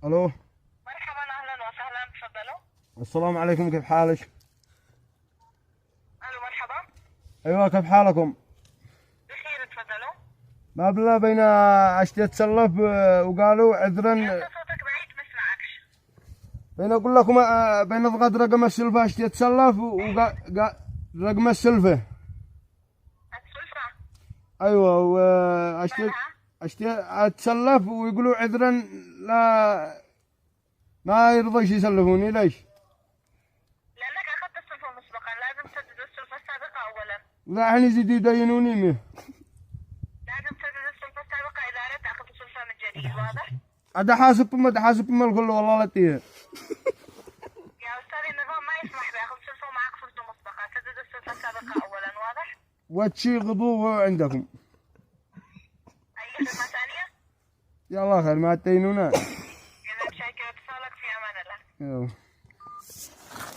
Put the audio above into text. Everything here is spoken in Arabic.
الو. مرحبا، اهلا وسهلا، تفضلوا. السلام عليكم، كيف حالك؟ الو مرحبا. ايوه، كيف حالكم؟ بخير، تفضلوا. ما بالله بين اشتي اتسلف وقالوا عذرا. انت صوتك بعيد ما اسمعكش. بين اقول لكم بين اضغط رقم السلفه اشتي اتسلف رقم السلفه. السلفة. ايوه، واشتي مالها؟ اتسلف ويقولوا عذرا، لا ما يرضيش يسلفوني. ليش؟ لانك اخذت السلفة مسبقا، لازم تسدد السلفة السابقة اولا. لا، الحين يزيدوا يدينوني ميه. لازم تسدد السلفة السابقة اذا اردت تاخذ السلفة من جديد، واضح؟ عاد حاسبهم الكل والله. لا تيه يا استاذي، النظام ما يسمح باخذ سلفة ومعك سلفة مسبقة، سدد السلفة السابقة اولا، واضح؟ وتشي غضوه عندكم. اي خدمة ثانية؟ يلا خير، ما تدينونا. اذا شاكر اتصالك، في امان الله. يلا.